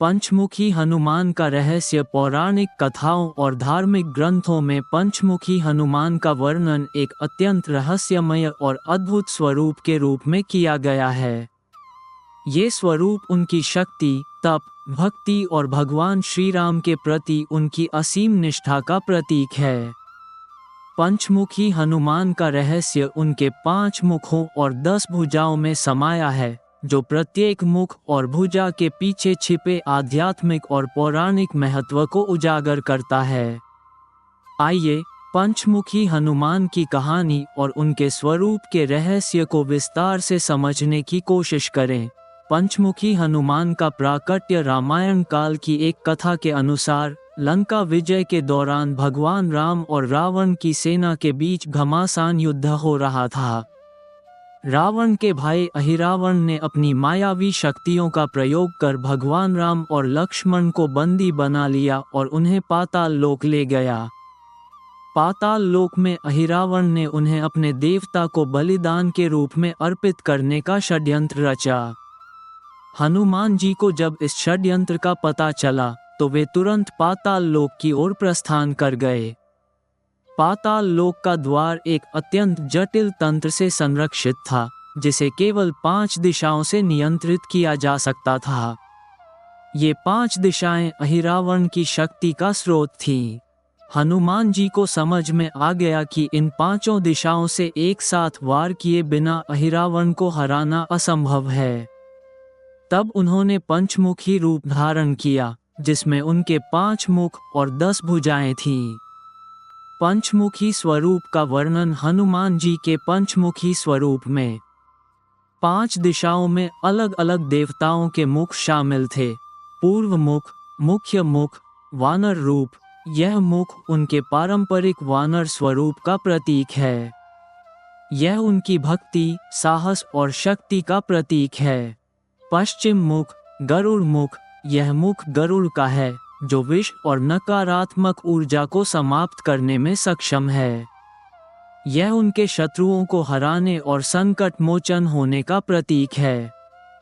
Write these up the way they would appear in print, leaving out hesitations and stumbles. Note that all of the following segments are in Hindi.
पंचमुखी हनुमान का रहस्य पौराणिक कथाओं और धार्मिक ग्रंथों में पंचमुखी हनुमान का वर्णन एक अत्यंत रहस्यमय और अद्भुत स्वरूप के रूप में किया गया है। ये स्वरूप उनकी शक्ति, तप, भक्ति और भगवान श्री राम के प्रति उनकी असीम निष्ठा का प्रतीक है। पंचमुखी हनुमान का रहस्य उनके 5 मुखों और 10 भुजाओं में समाया है, जो प्रत्येक मुख और भुजा के पीछे छिपे आध्यात्मिक और पौराणिक महत्व को उजागर करता है। आइए पंचमुखी हनुमान की कहानी और उनके स्वरूप के रहस्य को विस्तार से समझने की कोशिश करें। पंचमुखी हनुमान का प्राकट्य रामायण काल की एक कथा के अनुसार लंका विजय के दौरान भगवान राम और रावण की सेना के बीच घमासान युद्ध हो रहा था। रावण के भाई अहिरावण ने अपनी मायावी शक्तियों का प्रयोग कर भगवान राम और लक्ष्मण को बंदी बना लिया और उन्हें पाताल लोक ले गया। पाताल लोक में अहिरावण ने उन्हें अपने देवता को बलिदान के रूप में अर्पित करने का षड्यंत्र रचा। हनुमान जी को जब इस षड्यंत्र का पता चला तो वे तुरंत पाताल लोक की ओर प्रस्थान कर गए। पाताल लोक का द्वार एक अत्यंत जटिल तंत्र से संरक्षित था, जिसे केवल 5 दिशाओं से नियंत्रित किया जा सकता था। ये 5 दिशाएं अहिरावण की शक्ति का स्रोत थीं। हनुमान जी को समझ में आ गया कि इन 5 दिशाओं से एक साथ वार किए बिना अहिरावण को हराना असंभव है। तब उन्होंने पंचमुखी रूप धारण किया, जिसमें उनके 5 मुख और 10 भुजाएं थीं। पंचमुखी स्वरूप का वर्णन हनुमान जी के पंचमुखी स्वरूप में 5 दिशाओं में अलग अलग देवताओं के मुख शामिल थे। पूर्व मुख, मुख्य मुख, वानर रूप। यह मुख उनके पारंपरिक वानर स्वरूप का प्रतीक है। यह उनकी भक्ति, साहस और शक्ति का प्रतीक है। पश्चिम मुख, गरुड़ मुख। यह मुख गरुड़ का है, जो विष और नकारात्मक ऊर्जा को समाप्त करने में सक्षम है। यह उनके शत्रुओं को हराने और संकट मोचन होने का प्रतीक है।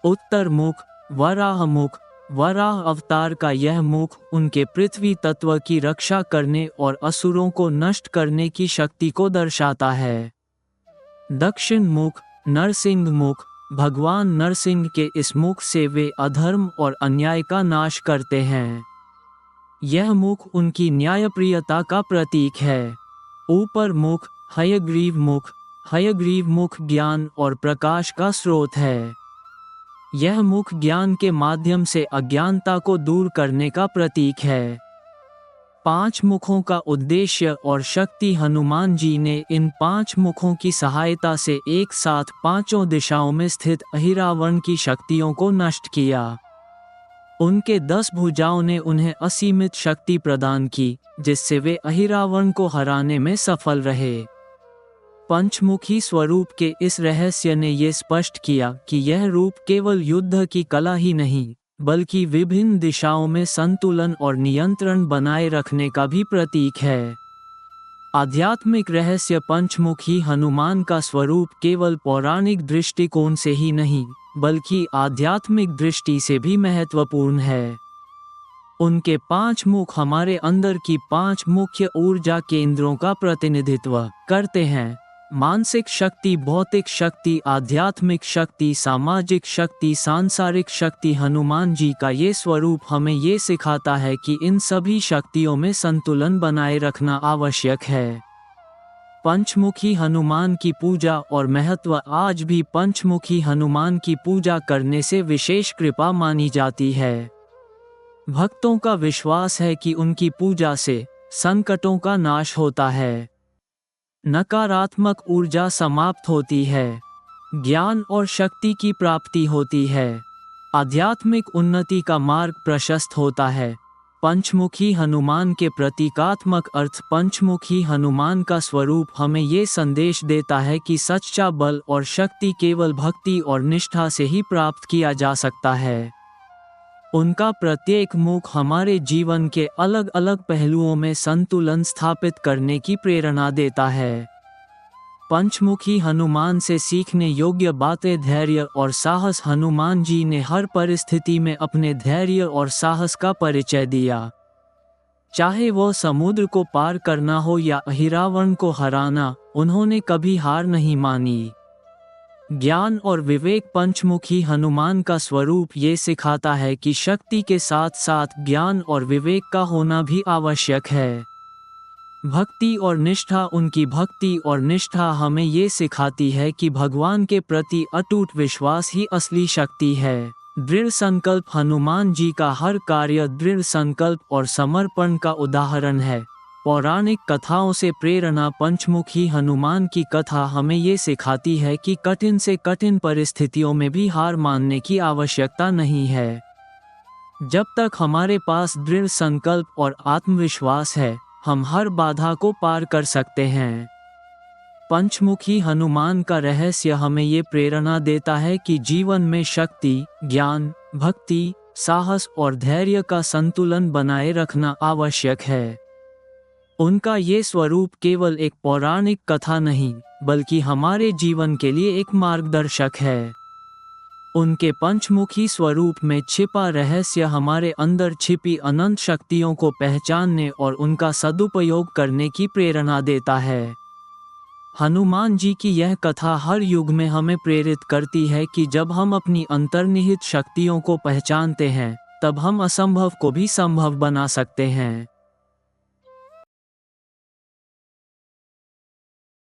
उत्तर मुख, वराह मुख। वराह अवतार का यह मुख उनके पृथ्वी तत्व की रक्षा करने और असुरों को नष्ट करने की शक्ति को दर्शाता है। दक्षिण मुख, नरसिंह मुख। भगवान नरसिंह के इस मुख से वे अधर्म और अन्याय का नाश करते हैं। यह मुख उनकी न्यायप्रियता का प्रतीक है। ऊपर मुख, हयग्रीव मुख। हयग्रीव मुख ज्ञान और प्रकाश का स्रोत है। यह मुख ज्ञान के माध्यम से अज्ञानता को दूर करने का प्रतीक है। 5 मुखों का उद्देश्य और शक्ति। हनुमान जी ने इन 5 मुखों की सहायता से एक साथ 5 दिशाओं में स्थित अहिरावण की शक्तियों को नष्ट किया। उनके 10 भुजाओं ने उन्हें असीमित शक्ति प्रदान की, जिससे वे अहिरावण को हराने में सफल रहे। पंचमुखी स्वरूप के इस रहस्य ने ये स्पष्ट किया कि यह रूप केवल युद्ध की कला ही नहीं, बल्कि विभिन्न दिशाओं में संतुलन और नियंत्रण बनाए रखने का भी प्रतीक है। आध्यात्मिक रहस्य। पंचमुखी हनुमान का स्वरूप केवल पौराणिक दृष्टिकोण से ही नहीं, बल्कि आध्यात्मिक दृष्टि से भी महत्वपूर्ण है। उनके 5 मुख हमारे अंदर की 5 मुख्य ऊर्जा केंद्रों का प्रतिनिधित्व करते हैं। मानसिक शक्ति, भौतिक शक्ति, आध्यात्मिक शक्ति, सामाजिक शक्ति, सांसारिक शक्ति। हनुमान जी का ये स्वरूप हमें ये सिखाता है कि इन सभी शक्तियों में संतुलन बनाए रखना आवश्यक है। पंचमुखी हनुमान की पूजा और महत्व। आज भी पंचमुखी हनुमान की पूजा करने से विशेष कृपा मानी जाती है। भक्तों का विश्वास है कि उनकी पूजा से संकटों का नाश होता है, नकारात्मक ऊर्जा समाप्त होती है, ज्ञान और शक्ति की प्राप्ति होती है, आध्यात्मिक उन्नति का मार्ग प्रशस्त होता है। पंचमुखी हनुमान के प्रतीकात्मक अर्थ। पंचमुखी हनुमान का स्वरूप हमें ये संदेश देता है कि सच्चा बल और शक्ति केवल भक्ति और निष्ठा से ही प्राप्त किया जा सकता है। उनका प्रत्येक मुख हमारे जीवन के अलग अलग पहलुओं में संतुलन स्थापित करने की प्रेरणा देता है। पंचमुखी हनुमान से सीखने योग्य बातें। धैर्य और साहस। हनुमान जी ने हर परिस्थिति में अपने धैर्य और साहस का परिचय दिया। चाहे वो समुद्र को पार करना हो या रावण को हराना, उन्होंने कभी हार नहीं मानी। ज्ञान और विवेक। पंचमुखी हनुमान का स्वरूप ये सिखाता है कि शक्ति के साथ साथ ज्ञान और विवेक का होना भी आवश्यक है। भक्ति और निष्ठा। उनकी भक्ति और निष्ठा हमें ये सिखाती है कि भगवान के प्रति अटूट विश्वास ही असली शक्ति है। दृढ़ संकल्प। हनुमान जी का हर कार्य दृढ़ संकल्प और समर्पण का उदाहरण है। पौराणिक कथाओं से प्रेरणा। पंचमुखी हनुमान की कथा हमें ये सिखाती है कि कठिन से कठिन परिस्थितियों में भी हार मानने की आवश्यकता नहीं है। जब तक हमारे पास दृढ़ संकल्प और आत्मविश्वास है, हम हर बाधा को पार कर सकते हैं। पंचमुखी हनुमान का रहस्य हमें ये प्रेरणा देता है कि जीवन में शक्ति, ज्ञान, भक्ति, साहस और धैर्य का संतुलन बनाए रखना आवश्यक है। उनका ये स्वरूप केवल एक पौराणिक कथा नहीं, बल्कि हमारे जीवन के लिए एक मार्गदर्शक है। उनके पंचमुखी स्वरूप में छिपा रहस्य हमारे अंदर छिपी अनंत शक्तियों को पहचानने और उनका सदुपयोग करने की प्रेरणा देता है। हनुमान जी की यह कथा हर युग में हमें प्रेरित करती है कि जब हम अपनी अंतर्निहित शक्तियों को पहचानते हैं, तब हम असंभव को भी संभव बना सकते हैं।